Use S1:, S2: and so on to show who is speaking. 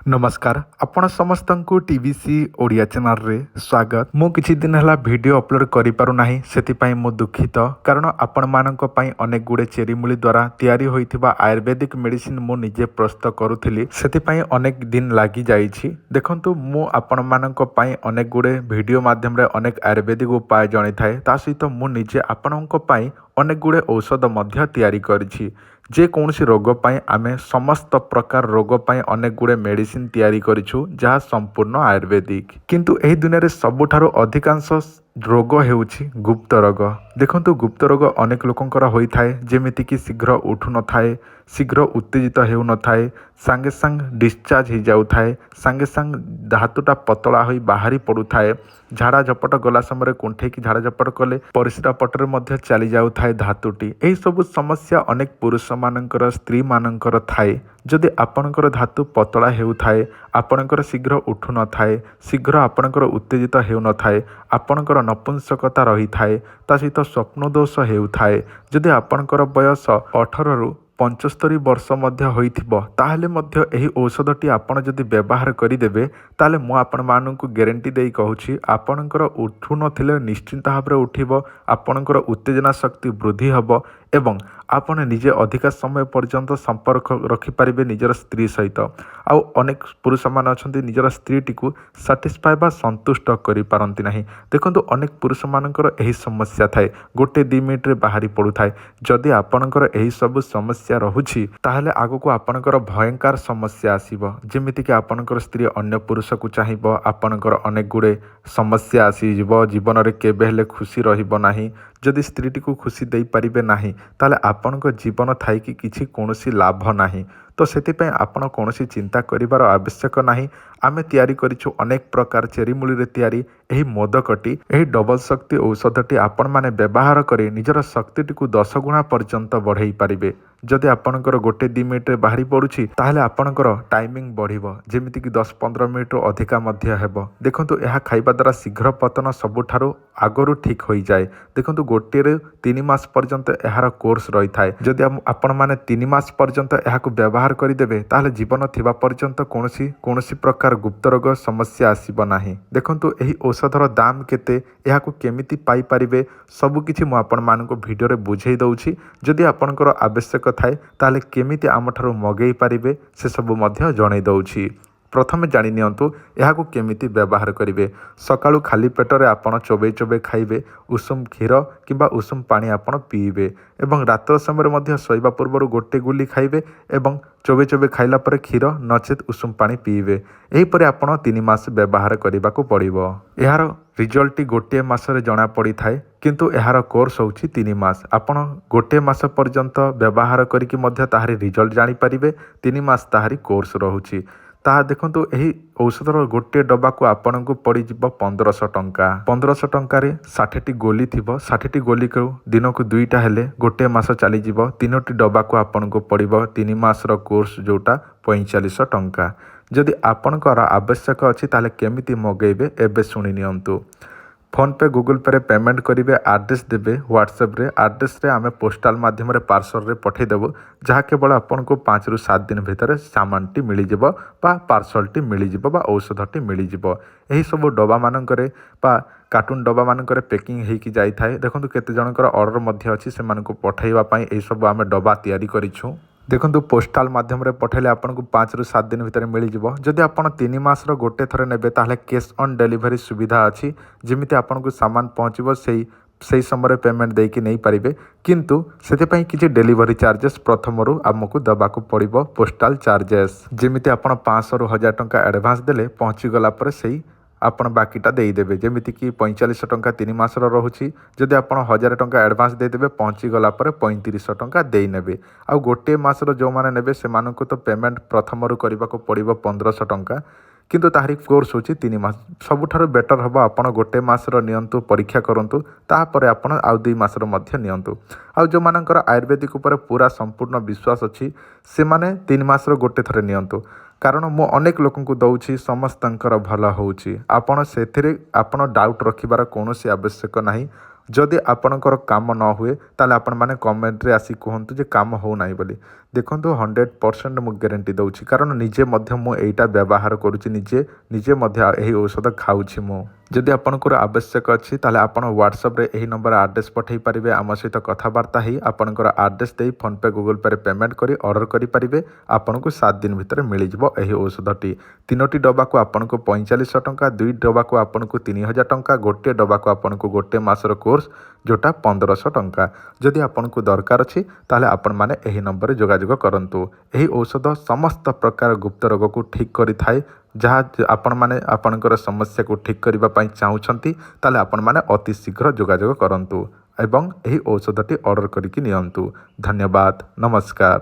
S1: नमस्कार आपण समस्त को टीवीसी ओडिया चैनल रे स्वागत। मु किछि दिन हला वीडियो अपलोड करि पारु नाही, सेति पई मु दुखित कारण आपण मानक पई अनेक गुडे चेरी मूली द्वारा तयारी होइथिबा आयुर्वेदिक मेडिसिन मु निजे प्रस्तुत करूथिली, सेति पई अनेक दिन लागि जाइछि। देखंतु मु आपण मानक पई अनेक गुडे वीडियो माध्यम रे अनेक आयुर्वेदिक उपाय जणै थाए, ता सहित मु निजे आपणक पई अनेक गुडे औषध मध्य तयारी करिछि। जे कौनसी रोग पाई आमे समस्त प्रकार रोग पाई अनेक गुडे मेडिसिन तयारी करिछु, जहाँ संपूर्ण आयुर्वेदिक। किंतु एही दुनिया रे सबुठारो अधिकांश रोग हेउछि गुप्त रोग। देखंतु गुप्त रोग अनेक लोकंकर होई थाए, जेमिति कि शीघ्र उठु न थाए, शीघ्र उत्तेजित हेउ न थाए, सांगे सांग डिस्चार्ज हो जाउ थाए, सांगे सांग धातुटा पतला होई बाहरी पड़ु थाए, झाड़ा झपट गला समय कुंठे की झाड़ा झपट कले परिस्रा पटरे मध्य चली जाउ थाए धातुटी। एही सब समस्या अनेक पुरुष मानकर स्त्री मानकर थाए। जदि आपणकर धातु पतला हेउ थाए, आपणकर शीघ्र उठु न थाए, शीघ्र आपणकर उत्तेजित हेउ न थाए, आपणकर नपुंसकता रही थाए, ता सहित स्वप्न दोष हेउ थाए, जदि आपणकर बयस 18 रु 75 वर्ष मध्य होइथिबो, ताहले मध्य एही औषधटी आपण जदि व्यवहार करिदेबे, ताहले मु आपण मानकु ग्यारंटी देई कहूछि आपणकर उठु नथिले निश्चिंत भाବରେ उठिबो, आपणकर उत्तेजना शक्ति वृद्धि हबो एवं आपण निजे अधिका समय पर्यंत संपर्क रखिपारे निजर स्त्री सहित। आउ अनेक पुरुष मान अच्छा निजर स्त्रीटी को साटिस्फाए बा संतुष्ट करि पारंती नाही। देखंतु अनेक पुरुष मानकर एही समस्या थाए, गोटे 2 मिनिट रे बाहरी पड़ु थाए। जदि आपणकर एही सब समस्या रहुछि, ताहले आगको आपणकर भयंकर समस्या आसीबो, जेमिति कि आपणकर स्त्री अन्य पुरुष को चाहिबो, आपणकर अनेक गुडे समस्या आसीजिबो, जीवन रे केबे हेले खुशी रहिबो नाही। जदि स्त्रीटी को खुशी देई परिबे नाही, ताले आपणक जीवन थाई कि किछि कोनोसी लाभ नाही। तो सेतिपय आपण कोनोसी चिंता करिवार आवश्यक नाही। आमे तयारी करिछु अनेक प्रकार चेरी मूली रे तयारी एही मोदकटी, एही डबल शक्ति औषधटी आपण माने व्यवहार करी निजर शक्तिटी को 10 गुणा पर्यंत बढ़ाई पारिबे। जदि आपणकर गोटे 2 मिनिट रे बाहरी पड़ुछि, ताहले आपणकर टाइमिंग बढ़िबो, जेमिति कि 10-15 मिनिट अधिका मध्य हेबो। देखंतु एहा खाइबा द्वारा शीघ्र पतन सबुठारो आगरु ठीक होई जाए। देखंतु गोटे रे 3 मास पर्यंत एहार कोर्स रही थाए। जदि आपण माने 3 मास पर्यंत एहाकु व्यवहार करिदेबे, ताहले जीवन थिबा पर्यंत कोनोसी प्रकार गुप्त रोग समस्या आसीबो नाही। देखंतु एही औषधर दाम केते, एहाकु केमिति पाई पारिबे, सब किछि मु आपण मानको वीडियो रे बुझेई दउछि। जदि आपणकर आवश्यक थाए, ताहले केमिति आमठारु मगेई पारिबे से सब मध्य जणै दउछि। प्रथमे जानि नियंतु एहाकु केमिति व्यवहार करिवे। सकाळु खाली पेटरे आपण चोबे चोबे खाइबे, उषुम क्षीर किंबा उषुम पानी आपण पीइबे एवं रात्र समय मध्य शोइबा पूर्व गोटे गुली खाइबे एवं चोबे चोबे खाइला परे क्षीर नचेत उषुम पानी पीइबे। एही परे आपण 3 मास व्यवहार करिबाकु पड़िबो। एहार रिजल्ट गोटे मासरे जना पड़ी थाए, किंतु एहार कोर्स होउछि 3 मास। आपण गोटे मास पर्यंत व्यवहार करिकि मध्य ताहारी रिजल्ट जानि परिबे। 3 मास ताहारी कोर्स रहुछि। ताहा देखंतु एही औषधर गोटे डब्बा को आपण को पड़ी जिवो 1500 टंका। 1500 टंका रे 60टी गोली थिबो। 60टी गोली को दिन को 2टा हेले गोटे मास चली जिवो। 3टी डब्बा को आपण को पड़िबो 3 मास रो कोर्स जोटा 4500 टंका। जदि आपणकर आवश्यक अछि ताले केमिति मगेइबे एबे सुनि नियंतु। फोन पे गूगल पे रे पेमेंट करिवे, एड्रेस देबे व्हाट्सएप रे। एड्रेस रे आमे पोस्टल माध्यम रे पार्सल रे पठे देबो, जहा केवल आपन को 5 रु 7 दिन भितर सामानटी मिली जिवो बा पार्सलटी मिली जिवो बा औषधटी मिली जिवो। एही सब डब्बा मानकरे बा कार्टून डब्बा मानकरे पैकिंग हेकी जाई थाए। देखंतु केते जनकर ऑर्डर मध्य अछि, से मानको पठाइबा पई एही सब आमे डब्बा तयारी करिछु। देखंतु पोस्टल माध्यम रे पठेले आपन को 5 रु 7 दिन भितर मिली जिवो। जदि आपन 3 मास रो गोटे थरे नेबे, ताहले कैश ऑन डिलीवरी सुविधा अछि, जेमिति आपन को सामान पहुंचिबो सेही समय पेमेंट देकी नहीं पारिबे। किंतु सेते पई किछि डिलीवरी चार्जेस प्रथमरु आमको दबाको पड़िबो, पोस्टल चार्जेस। जेमिति आपन 500 रु 1000 टंका एडवांस देले पहुंची गला पर सेही आपण बाकीटा देदेवे। जमीती कि 4500 टंका 3 मास रहुछि, जदि आपण 1000 टंका एडवांस देदेवे पहुंची गला पर 3500 टंका देई नेबे। आ गोटे मास जो माने नेबे से मानको तो पेमेंट प्रथमरु करबाको पड़िबो 1500 टंका, किंतु ताहारी कोर्स होछि 3 मास। सबुठारु बेटर हबो आपण गोटे मास नियंतु, परीक्षा करंतु, ताहापर आपण आउ 2 मास मध्य नियंतु। आ जो मानकर आयुर्वेदिक उपर पूरा संपूर्ण विश्वास अछि, से माने 3 मास गोटे थरे नियंतु। कारण मु अनेक लोकन को दउछि, समस्तंकर भला होउछि। आपण सेथिरे आपण डाउट रखिबार कोनोसी आवश्यक नाही। जदि आपणकर काम न हुए, ताले आपण माने कमेंट रे आसी कहंतु जे काम हो नाही बोली। ଦେଖନ୍ତୁ 100% ମୁଁ ଗ୍ୟାରେଣ୍ଟି ଦେଉଛି, କାରଣ ନିଜେ ମଧ୍ୟ ମୁଁ ଏଇଟା ବ୍ୟବହାର କରୁଛି, ନିଜେ ମଧ୍ୟ ଏହି ଔଷଧ ଖାଉଛି ମୁଁ। ଯଦି ଆପଣଙ୍କର ଆବଶ୍ୟକ ଅଛି ତାହେଲେ ଆପଣ ହ୍ୱାଟ୍ସଆପ୍ରେ ଏହି ନମ୍ବର ଆଡ୍ରେସ୍ ପଠାଇ ପାରିବେ। ଆମ ସହିତ କଥାବାର୍ତ୍ତା ହେଇ ଆପଣଙ୍କର ଆଡ୍ରେସ୍ ଦେଇ ଫୋନ୍ପେ ଗୁଗଲ୍ ପେରେ ପେମେଣ୍ଟ କରି ଅର୍ଡ଼ର କରିପାରିବେ। ଆପଣଙ୍କୁ 7 ଦିନ ଭିତରେ ମିଳିଯିବ ଏହି ଔଷଧଟି। 3ଟି ଡବାକୁ ଆପଣଙ୍କୁ 4500 ଟଙ୍କା, 2 ଡବାକୁ ଆପଣଙ୍କୁ 3000 ଟଙ୍କା, ଗୋଟିଏ ଡବାକୁ ଆପଣଙ୍କୁ ଗୋଟେ ମାସର କୋର୍ସ ଯେଉଁଟା 1500 ଟଙ୍କା। ଯଦି ଆପଣଙ୍କୁ ଦରକାର ଅଛି ତାହେଲେ ଆପଣମାନେ ଏହି ନମ୍ବରରେ ଯୋଗାଯୋଗ କରନ୍ତୁ। ଏହି ଔଷଧ ସମସ୍ତ ପ୍ରକାର ଗୁପ୍ତ ରୋଗକୁ ଠିକ୍ କରିଥାଏ। ଯାହା ଆପଣମାନେ ଆପଣଙ୍କର ସମସ୍ୟାକୁ ଠିକ୍ କରିବା ପାଇଁ ଚାହୁଁଛନ୍ତି ତାହେଲେ ଆପଣମାନେ ଅତି ଶୀଘ୍ର ଯୋଗାଯୋଗ କରନ୍ତୁ ଏବଂ ଏହି ଔଷଧଟି ଅର୍ଡ଼ର କରିକି ନିଅନ୍ତୁ। ଧନ୍ୟବାଦ, ନମସ୍କାର।